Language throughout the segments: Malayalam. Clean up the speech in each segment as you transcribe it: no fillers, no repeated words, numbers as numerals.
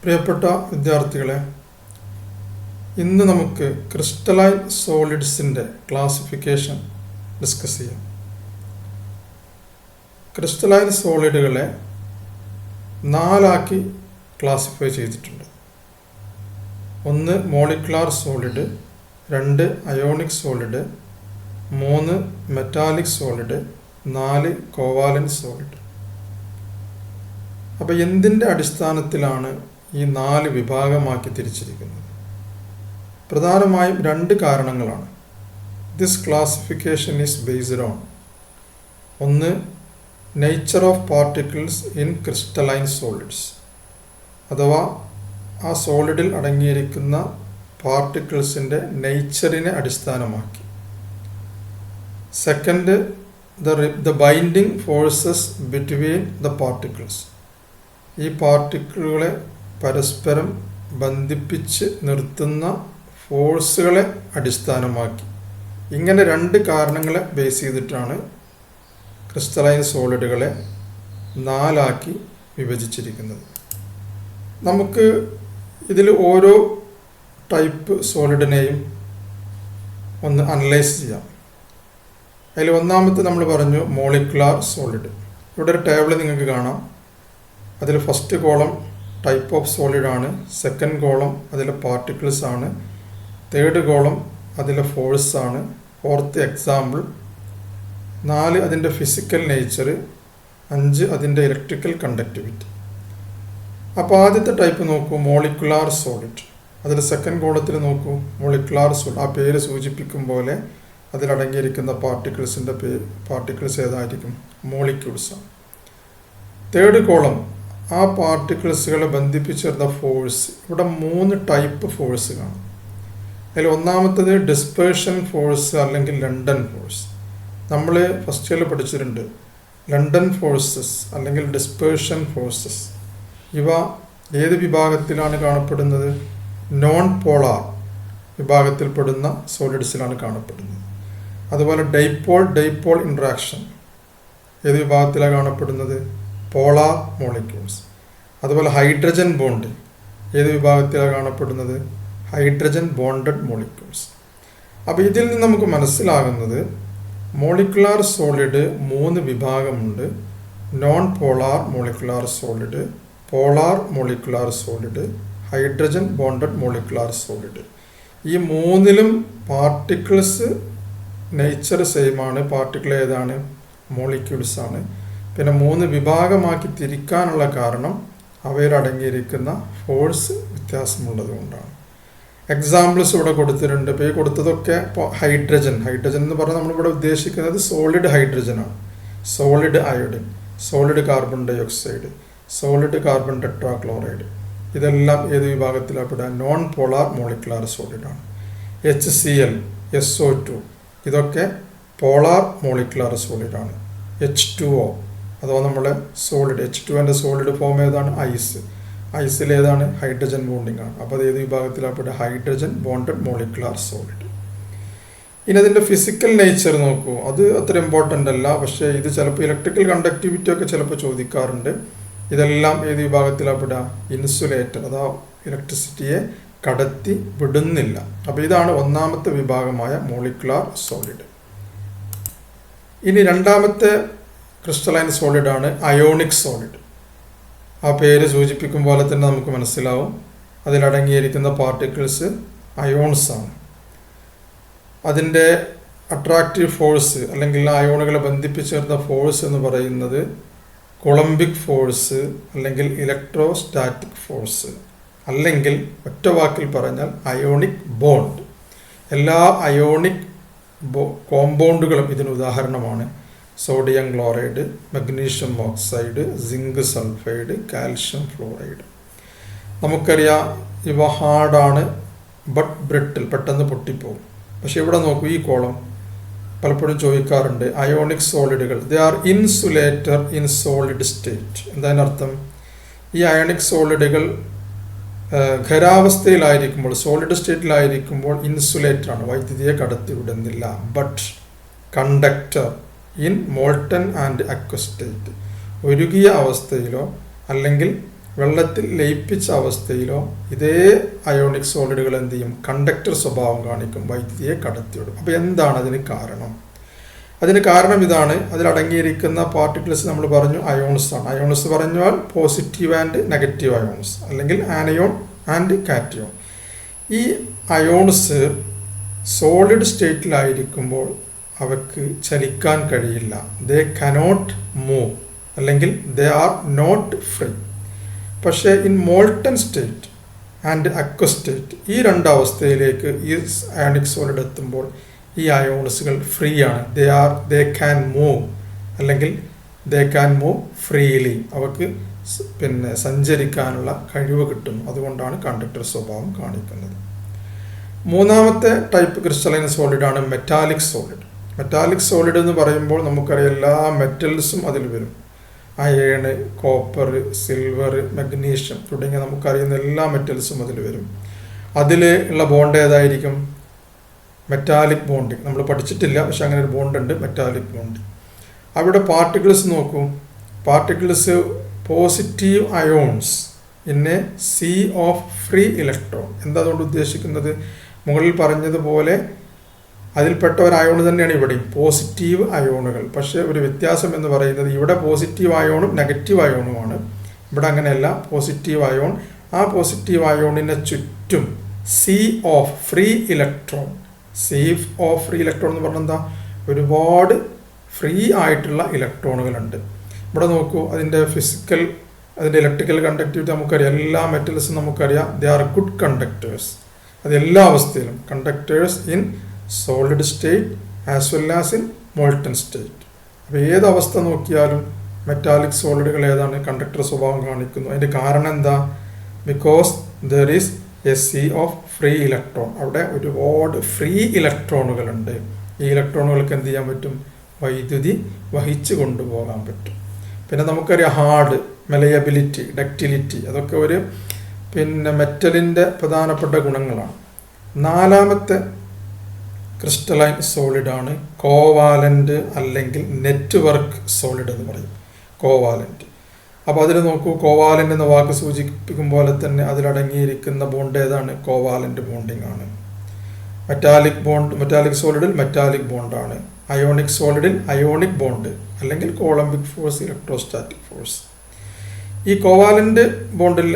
പ്രിയപ്പെട്ട വിദ്യാർത്ഥികളെ, ഇന്ന് നമുക്ക് ക്രിസ്റ്റലൈൻ സോളിഡ്സിൻ്റെ ക്ലാസിഫിക്കേഷൻ ഡിസ്കസ് ചെയ്യാം. ക്രിസ്റ്റലൈൻ സോളിഡുകളെ 4 ക്ലാസിഫൈ ചെയ്തിട്ടുണ്ട്. 1 molecular solid, 2 ionic solid, 3 metallic solid, 4 covalent solid. അപ്പോൾ എന്തിൻ്റെ അടിസ്ഥാനത്തിലാണ് ഈ 4 വിഭാഗമാക്കി തിരിച്ചിരിക്കുന്നത്? പ്രധാനമായും 2 കാരണങ്ങളാണ്. This classification is based on 1. Nature of particles in crystalline solids, അഥവാ ആ സോളിഡിൽ അടങ്ങിയിരിക്കുന്ന പാർട്ടിക്കിൾസിൻ്റെ നേച്ചറിനെ അടിസ്ഥാനമാക്കി. 2. the binding forces between the particles, ഈ പാർട്ടിക്കിളുകളെ പരസ്പരം ബന്ധിപ്പിച്ച് നിർത്തുന്ന ഫോഴ്സുകളെ അടിസ്ഥാനമാക്കി. ഇങ്ങനെ 2 കാരണങ്ങളെ ബേസ് ചെയ്തിട്ടാണ് ക്രിസ്റ്റലൈൻ സോളിഡുകളെ 4 വിഭജിച്ചിരിക്കുന്നത്. നമുക്ക് ഇതിൽ ഓരോ ടൈപ്പ് സോളിഡിനെയും ഒന്ന് അനലൈസ് ചെയ്യാം. അതിൽ ഒന്നാമത്തെ നമ്മൾ പറഞ്ഞു മോളിക്കുലാർ സോളിഡ്. ഇവിടെ ഒരു ടേബിൾ നിങ്ങൾക്ക് കാണാം. അതിൽ ഫസ്റ്റ് കോളം ടൈപ്പ് ഓഫ് സോളിഡാണ്, സെക്കൻഡ് കോളം അതിലെ പാർട്ടിക്കിൾസ് ആണ്, തേർഡ് കോളം അതിലെ ഫോഴ്സ് ആണ്, 4th എക്സാമ്പിൾ, 4 അതിൻ്റെ ഫിസിക്കൽ നേച്ചർ, 5 അതിൻ്റെ ഇലക്ട്രിക്കൽ കണ്ടക്ടിവിറ്റി. അപ്പോൾ ആദ്യത്തെ ടൈപ്പ് നോക്കൂ, മോളിക്കുലാർ സോളിഡ്. അതിൽ സെക്കൻഡ് കോളത്തിൽ നോക്കൂ, മോളിക്കുലാർ സോളിഡ്. ആ പേര് സൂചിപ്പിക്കും പോലെ അതിലടങ്ങിയിരിക്കുന്ന പാർട്ടിക്കിൾസ് ഏതായിരിക്കും? മോളിക്യൂൾസാണ്. തേർഡ് കോളം ആ പാർട്ടിക്കിൾസുകളെ ബന്ധിപ്പിച്ചിരുന്ന ഫോഴ്സ്. ഇവിടെ 3 ടൈപ്പ് ഫോഴ്സ് കാണും. അതിൽ ഒന്നാമത്തത് ഡിസ്പേർഷൻ ഫോഴ്സ് അല്ലെങ്കിൽ ലണ്ടൻ ഫോഴ്സ്. നമ്മൾ ഫസ്റ്റ് ഇയറിൽ പഠിച്ചിട്ടുണ്ട് ലണ്ടൻ ഫോഴ്സസ് അല്ലെങ്കിൽ ഡിസ്പേർഷൻ ഫോഴ്സസ്. ഇവ ഏത് വിഭാഗത്തിലാണ് കാണപ്പെടുന്നത്? നോൺ പോളാർ വിഭാഗത്തിൽപ്പെടുന്ന സോളിഡ്സിലാണ് കാണപ്പെടുന്നത്. അതുപോലെ ഡൈപോൾ ഇൻട്രാക്ഷൻ ഏത് വിഭാഗത്തിലാണ് കാണപ്പെടുന്നത്? Polar molecules. അതുപോലെ ഹൈഡ്രജൻ ബോണ്ട് ഏത് വിഭാഗത്തിലാണ് കാണപ്പെടുന്നത്? Hydrogen bonded molecules. അപ്പോൾ ഇതിൽ നിന്ന് നമുക്ക് മനസ്സിലാകുന്നത് മോളിക്കുലാർ സോളിഡ് 3 വിഭാഗമുണ്ട്. Non polar molecular solid, polar molecular solid, hydrogen bonded molecular solid. ഈ 3ലും പാർട്ടിക്കിൾസ് നേച്ചർ സെയിമാണ്. പാർട്ടിക്കിൾ ഏതാണ്? മോളിക്യൂൾസ് ആണ്. പിന്നെ 3 വിഭാഗമാക്കി തിരിക്കാനുള്ള കാരണം അവയിൽ അടങ്ങിയിരിക്കുന്ന ഫോഴ്സ് വ്യത്യാസമുള്ളത് കൊണ്ടാണ്. എക്സാമ്പിൾസ് ഇവിടെ കൊടുത്തിട്ടുണ്ട്. ഇപ്പോൾ ഈ കൊടുത്തതൊക്കെ ഇപ്പോൾ ഹൈഡ്രജൻ എന്ന് പറഞ്ഞാൽ നമ്മളിവിടെ ഉദ്ദേശിക്കുന്നത് സോളിഡ് ഹൈഡ്രജനാണ്. Solid iodine, solid carbon dioxide, solid carbon tetrachloride, ഇതെല്ലാം ഏത് വിഭാഗത്തിലാണ് പെടുക? നോൺ പോളാർ മോളിക്കുലാർ സോളിഡാണ്. HCl, SO2 ഇതൊക്കെ പോളാർ മോളിക്കുലാർ സോളിഡാണ്. H2O അഥവാ നമ്മളെ സോളിഡ്, H2എൻ്റെ സോളിഡ് ഫോം ഏതാണ്? ഐസിൽ ഏതാണ്? ഹൈഡ്രജൻ ബോണ്ടിങ് ആണ്. അപ്പോൾ അത് ഏത് വിഭാഗത്തിലാണ് പെടുക? Hydrogen bonded molecular solid. ഇനി അതിൻ്റെ ഫിസിക്കൽ നേച്ചർ നോക്കൂ. അത് അത്ര ഇമ്പോർട്ടൻ്റ് അല്ല, പക്ഷേ ഇത് ചിലപ്പോൾ ഇലക്ട്രിക്കൽ കണ്ടക്ടിവിറ്റി ഒക്കെ ചിലപ്പോൾ ചോദിക്കാറുണ്ട്. ഇതെല്ലാം ഏത് വിഭാഗത്തിലാണ് പെടുക? ഇൻസുലേറ്റർ, അതാ ഇലക്ട്രിസിറ്റിയെ കടത്തി വിടുന്നില്ല. അപ്പോൾ ഇതാണ് ഒന്നാമത്തെ വിഭാഗമായ മോളിക്കുലാർ സോളിഡ്. ഇനി രണ്ടാമത്തെ ക്രിസ്റ്റലൈൻ സോളിഡാണ് അയോണിക് സോളിഡ്. ആ പേര് സൂചിപ്പിക്കും പോലെ തന്നെ നമുക്ക് മനസ്സിലാവും അതിലടങ്ങിയിരിക്കുന്ന പാർട്ടിക്കിൾസ് അയോൺസ് ആണ്. അതിൻ്റെ അട്രാക്റ്റീവ് ഫോഴ്സ് അല്ലെങ്കിൽ അയോണുകളെ ബന്ധിപ്പിച്ചേർന്ന ഫോഴ്സ് എന്ന് പറയുന്നത് കൊളംബിക് ഫോഴ്സ് അല്ലെങ്കിൽ ഇലക്ട്രോസ്റ്റാറ്റിക് ഫോഴ്സ്, അല്ലെങ്കിൽ ഒറ്റ വാക്കിൽ പറഞ്ഞാൽ അയോണിക് ബോണ്ട്. എല്ലാ അയോണിക് കോമ്പൗണ്ടുകളും ഇതിന് ഉദാഹരണമാണ്. Sodium chloride, magnesium oxide, zinc sulphide, calcium fluoride. നമുക്കറിയാം ഇവ ഹാർഡാണ്, ബട്ട് ബ്രിട്ടിൽ, പെട്ടെന്ന് പൊട്ടിപ്പോകും. പക്ഷെ ഇവിടെ നോക്കൂ, ഈ കോളം പലപ്പോഴും ചോദിക്കാറുണ്ട്. അയോണിക് സോളിഡുകൾ they are insulator in solid state. എന്താണർത്ഥം? ഈ അയോണിക് സോളിഡുകൾ ഖരാവസ്ഥയിലായിരിക്കുമ്പോൾ, സോളിഡ് സ്റ്റേറ്റിലായിരിക്കുമ്പോൾ ഇൻസുലേറ്ററാണ്, വൈദ്യുതിയെ കടത്തി വിടുന്നില്ല. But conductor in molten and aqueous state, ഉരുകിയ അവസ്ഥയിലോ അല്ലെങ്കിൽ വെള്ളത്തിൽ ലയിപ്പിച്ച അവസ്ഥയിലോ ഇതേ അയോണിക് സോളിഡുകൾ എന്ത് ചെയ്യും? കണ്ടക്ടർ സ്വഭാവം കാണിക്കും, വൈദ്യുതിയെ കടത്തിവിടും. അപ്പോൾ എന്താണ് അതിന് കാരണം? അതിന് കാരണം ഇതാണ്. അതിലടങ്ങിയിരിക്കുന്ന പാർട്ടിക്കിൾസ് നമ്മൾ പറഞ്ഞു അയോൺസ് ആണ്. അയോൺസ് പറഞ്ഞാൽ പോസിറ്റീവ് ആൻഡ് നെഗറ്റീവ് അയോൺസ്, അല്ലെങ്കിൽ ആനയോൺ ആൻഡ് കാറ്റയോൺ. ഈ അയോൺസ് സോളിഡ് സ്റ്റേറ്റിലായിരിക്കുമ്പോൾ അവർക്ക് ചലിക്കാൻ കഴിയില്ല. ദേ കനോട്ട് മൂവ്, അല്ലെങ്കിൽ ദേ ആർ നോട്ട് ഫ്രീ. പക്ഷേ in molten state and aqua state, ഈ രണ്ടവസ്ഥയിലേക്ക് ഈ അയോണിക് സോളിഡ് എത്തുമ്പോൾ ഈ അയോൺസുകൾ ഫ്രീ ആണ്. ദേ ക്യാൻ മൂവ്, അല്ലെങ്കിൽ ദേ ക്യാൻ മൂവ് ഫ്രീലി. അവർക്ക് സഞ്ചരിക്കാനുള്ള കഴിവ് കിട്ടുന്നു. അതുകൊണ്ടാണ് കണ്ടക്ടർ സ്വഭാവം കാണിക്കുന്നത്. മൂന്നാമത്തെ ടൈപ്പ് ക്രിസ്റ്റലൈൻ സോളിഡാണ് മെറ്റാലിക് സോളിഡ്. മെറ്റാലിക് സോളിഡ് എന്ന് പറയുമ്പോൾ നമുക്കറിയാം എല്ലാ മെറ്റൽസും അതിൽ വരും. അയേണ്, കോപ്പർ, സിൽവർ, മഗ്നീഷ്യം തുടങ്ങിയ നമുക്കറിയുന്ന എല്ലാ മെറ്റൽസും അതിൽ വരും. അതിൽ ഉള്ള ബോണ്ട് ഏതായിരിക്കും? Metallic bonding. നമ്മൾ പഠിച്ചിട്ടില്ല, പക്ഷെ അങ്ങനെ ഒരു ബോണ്ട് ഉണ്ട്, മെറ്റാലിക് ബോണ്ടിങ്. അവിടെ പാർട്ടിക്കിൾസ് നോക്കൂ. Particles positive ions in a sea of free electron. എന്താ അതുകൊണ്ട് ഉദ്ദേശിക്കുന്നത്? മുകളിൽ പറഞ്ഞതുപോലെ അതിൽപ്പെട്ട ഒരു അയോൺ തന്നെയാണ് ഇവിടെയും, പോസിറ്റീവ് അയോണുകൾ. പക്ഷേ ഒരു വ്യത്യാസം എന്ന് പറയുന്നത് ഇവിടെ പോസിറ്റീവ് അയോണും നെഗറ്റീവ് അയോണുമാണ്. ഇവിടെ അങ്ങനെയല്ല. പോസിറ്റീവ് അയോൺ, ആ പോസിറ്റീവ് അയോണിനെ ചുറ്റും sea of free electron. Sea of free electron എന്ന് പറഞ്ഞാൽ എന്താ? ഒരുപാട് ഫ്രീ ആയിട്ടുള്ള ഇലക്ട്രോണുകളുണ്ട്. ഇവിടെ നോക്കൂ, അതിൻ്റെ ഫിസിക്കൽ, അതിൻ്റെ ഇലക്ട്രിക്കൽ കണ്ടക്ടിവിറ്റി നമുക്കറിയാം. എല്ലാ മെറ്റൽസും നമുക്കറിയാം, ദേ ആർ ഗുഡ് കണ്ടക്ടേഴ്സ്. അത് എല്ലാ അവസ്ഥയിലും conductors in solid state as well as in molten state. അപ്പോൾ ഏതവസ്ഥ നോക്കിയാലും മെറ്റാലിക് സോളിഡുകൾ ഏതാണ്? കണ്ടക്ടർ സ്വഭാവം കാണിക്കുന്നു. അതിൻ്റെ കാരണം എന്താ? Because there is a sea of free electron. അവിടെ ഒരുപാട് ഫ്രീ ഇലക്ട്രോണുകളുണ്ട്. ഈ ഇലക്ട്രോണുകൾക്ക് എന്ത് ചെയ്യാൻ പറ്റും? വൈദ്യുതി വഹിച്ചു കൊണ്ടുപോകാൻ പറ്റും. പിന്നെ നമുക്കറിയാം ഹാർഡ്, മെലയബിലിറ്റി, ഡക്റ്റിലിറ്റി, അതൊക്കെ ഒരു മെറ്റലിൻ്റെ പ്രധാനപ്പെട്ട ഗുണങ്ങളാണ്. നാലാമത്തെ ക്രിസ്റ്റലൈൻ സോളിഡാണ് കോവാലൻ്റ്, അല്ലെങ്കിൽ നെറ്റ്വർക്ക് സോളിഡ് എന്ന് പറയും. കോവാലൻ്റ്. അപ്പോൾ അതിൽ നോക്കൂ, കോവാലൻ്റ് എന്ന വാക്ക് സൂചിപ്പിക്കും പോലെ തന്നെ അതിലടങ്ങിയിരിക്കുന്ന ബോണ്ട് ഏതാണ്? കോവാലൻ്റ് ബോണ്ടിങ് ആണ്. മെറ്റാലിക് സോളിഡിൽ മെറ്റാലിക് ബോണ്ടാണ്. അയോണിക് സോളിഡിൽ അയോണിക് ബോണ്ട്, അല്ലെങ്കിൽ കോളംബിക് ഫോഴ്സ്, ഇലക്ട്രോസ്റ്റാറ്റിക് ഫോഴ്സ്. ഈ കോവാലൻ്റ് ബോണ്ടിൽ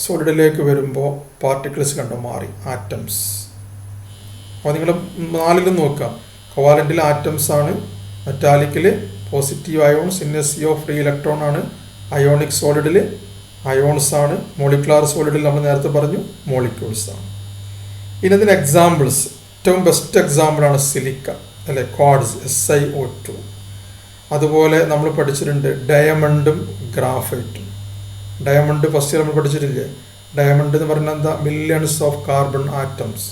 സോളിഡിലേക്ക് വരുമ്പോൾ പാർട്ടിക്കിൾസ് കണ്ടോ മാറി, ആറ്റംസ്. അപ്പോൾ നിങ്ങൾ നാലിലും നോക്കാം, കോവാലൻ്റിൽ ആറ്റംസ് ആണ്, മെറ്റാലിക്കിൽ positive ions in a sea of free electron ആണ്, അയോണിക് സോളിഡിൽ അയോൺസ് ആണ്, മോളിക്കുലാർ സോളിഡിൽ നമ്മൾ നേരത്തെ പറഞ്ഞു മോളിക്യൂൾസ് ആണ്. ഇനി അതിന് എക്സാമ്പിൾസ്, ഏറ്റവും ബെസ്റ്റ് എക്സാമ്പിളാണ് സിലിക്ക, അല്ലെ, ക്വാർട്സ്, SiO2. അതുപോലെ നമ്മൾ പഠിച്ചിട്ടുണ്ട് ഡയമണ്ടും ഗ്രാഫൈറ്റും. ഡയമണ്ട് ഫസ്റ്റ് നമ്മൾ പഠിച്ചിട്ടില്ലേ? ഡയമണ്ട് എന്ന് പറഞ്ഞാൽ എന്താ? Millions of carbon atoms.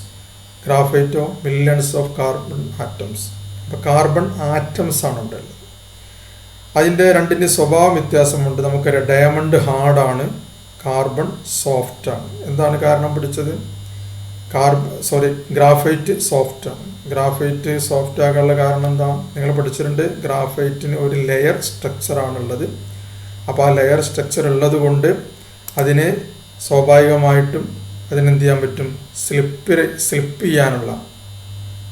ഗ്രാഫൈറ്റോ മില്യൺസ് ഓഫ് കാർബൺ ആറ്റംസ്. അപ്പോൾ കാർബൺ ആറ്റംസ് ആണ് ഉണ്ടല്ലോ. അതിൻ്റെ രണ്ടിൻ്റെ സ്വഭാവം വ്യത്യാസമുണ്ട്. നമുക്കറിയാം ഡയമണ്ട് ഹാർഡാണ്, കാർബൺ സോഫ്റ്റാണ്. എന്താണ് കാരണം പിടിച്ചത്? ഗ്രാഫൈറ്റ് സോഫ്റ്റാണ്. ഗ്രാഫൈറ്റ് സോഫ്റ്റ് ആകാനുള്ള കാരണം എന്താ? നിങ്ങൾ പഠിച്ചിട്ടുണ്ട്, ഗ്രാഫൈറ്റിന് ഒരു ലെയർ സ്ട്രക്ചറാണുള്ളത്. അപ്പോൾ ആ ലെയർ സ്ട്രക്ചർ ഉള്ളത് കൊണ്ട് അതിന് സ്വാഭാവികമായിട്ടും അതിനെന്ത് ചെയ്യാൻ പറ്റും? സ്ലിപ്പ് ചെയ്യാനുള്ള,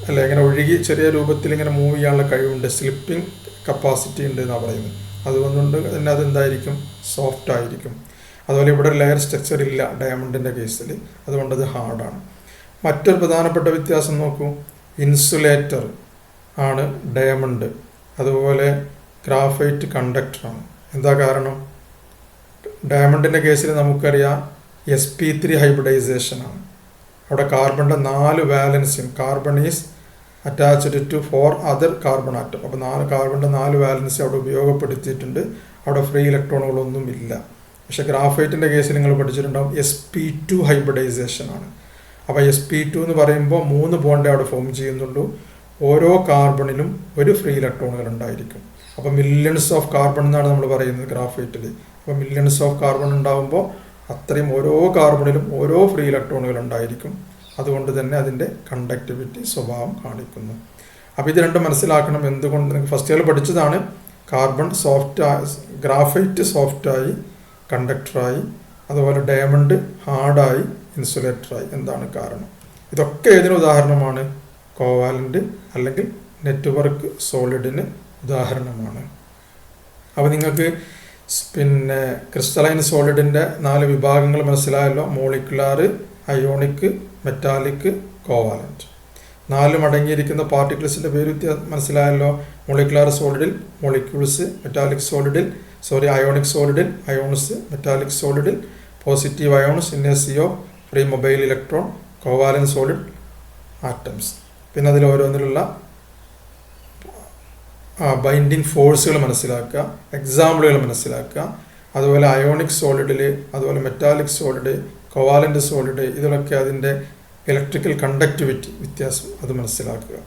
അല്ലെ, ഇങ്ങനെ ഒഴുകി ചെറിയ രൂപത്തിൽ ഇങ്ങനെ മൂവ് ചെയ്യാനുള്ള കഴിവുണ്ട്. സ്ലിപ്പിംഗ് കപ്പാസിറ്റി ഉണ്ട് എന്നാണ് പറയുന്നത്. അതുകൊണ്ട് തന്നെ അതെന്തായിരിക്കും? സോഫ്റ്റ് ആയിരിക്കും. അതുപോലെ ഇവിടെ ലെയർ സ്ട്രക്ചർ ഇല്ല ഡയമണ്ടിൻ്റെ കേസിൽ, അതുകൊണ്ട് അത് ഹാർഡാണ്. മറ്റൊരു പ്രധാനപ്പെട്ട വ്യത്യാസം നോക്കൂ, ഇൻസുലേറ്റർ ആണ് ഡയമണ്ട്, അതുപോലെ ഗ്രാഫൈറ്റ് കണ്ടക്ടറാണ്. എന്താ കാരണം? ഡയമണ്ടിൻ്റെ കേസിൽ നമുക്കറിയാം sp3 ഹൈബ്രിഡൈസേഷൻ ആണ്. അവിടെ കാർബണിൻ്റെ 4 വാലൻസിയും, carbon is attached to 4 other carbon atom. അപ്പോൾ 4 കാർബണിൻ്റെ 4 വാലൻസി അവിടെ ഉപയോഗപ്പെടുത്തിയിട്ടുണ്ട്. അവിടെ ഫ്രീ ഇലക്ട്രോണുകളൊന്നും ഇല്ല. പക്ഷേ ഗ്രാഫൈറ്റിൻ്റെ കേസിൽ നിങ്ങൾ പഠിച്ചിട്ടുണ്ടാവും sp2 ഹൈബ്രിഡൈസേഷൻ ആണ്. അപ്പോൾ sp2 എന്ന് പറയുമ്പോൾ 3 ബോണ്ടേ അവിടെ ഫോം ചെയ്യുന്നുള്ളൂ. ഓരോ കാർബണിലും ഒരു ഫ്രീ ഇലക്ട്രോണുകൾ ഉണ്ടായിരിക്കും. അപ്പോൾ മില്യൺസ് ഓഫ് കാർബൺ എന്നാണ് നമ്മൾ പറയുന്നത് ഗ്രാഫൈറ്റിൽ. അപ്പോൾ മില്യൺസ് ഓഫ് കാർബൺ ഉണ്ടാകുമ്പോൾ അത്രയും ഓരോ കാർബണിലും ഓരോ ഫ്രീ ഇലക്ട്രോണുകൾ ഉണ്ടായിരിക്കും. അതുകൊണ്ട് തന്നെ അതിൻ്റെ കണ്ടക്ടിവിറ്റി സ്വഭാവം കാണിക്കുന്നു. അപ്പോൾ ഇത് രണ്ടും മനസ്സിലാക്കണം. എന്തുകൊണ്ട്? നിങ്ങൾക്ക് ഫസ്റ്റ് ഇയർ പഠിച്ചതാണ്. കാർബൺ ഗ്രാഫൈറ്റ് സോഫ്റ്റായി കണ്ടക്ടറായി, അതുപോലെ ഡയമണ്ട് ഹാർഡായി ഇൻസുലേറ്ററായി. എന്താണ് കാരണം? ഇതൊക്കെ ഏതിന് ഉദാഹരണമാണ്? കോവാലൻ്റ് അല്ലെങ്കിൽ നെറ്റ്വർക്ക് സോളിഡിന് ഉദാഹരണമാണ്. അപ്പോൾ നിങ്ങൾക്ക് പിന്നെ ക്രിസ്റ്റലൈൻ സോളിഡിൻ്റെ 4 വിഭാഗങ്ങൾ മനസ്സിലായല്ലോ. Molecular, ionic, metallic, covalent. 4 അടങ്ങിയിരിക്കുന്ന പാർട്ടിക്കിൾസിൻ്റെ പേര് മനസ്സിലായല്ലോ. മോളിക്കുലാർ സോളിഡിൽ മോളിക്യൂൾസ്, മെറ്റാലിക് സോളിഡിൽ അയോണിക് സോളിഡിൽ അയോൺസ്, മെറ്റാലിക് സോളിഡിൽ positive ions in a CO, free mobile electron, covalent solid atoms. പിന്നെ അതിൽ ഓരോന്നിലുള്ള ബൈൻഡിങ് ഫോഴ്സുകൾ മനസ്സിലാക്കുക, എക്സാമ്പിളുകൾ മനസ്സിലാക്കുക. അതുപോലെ അയോണിക് സോളിഡിൽ, അതുപോലെ മെറ്റാലിക് സോളിഡ്, കോവാലൻ്റ് സോളിഡ്, ഇതിലൊക്കെ അതിൻ്റെ ഇലക്ട്രിക്കൽ കണ്ടക്ടിവിറ്റി വ്യത്യാസം അത് മനസ്സിലാക്കുക.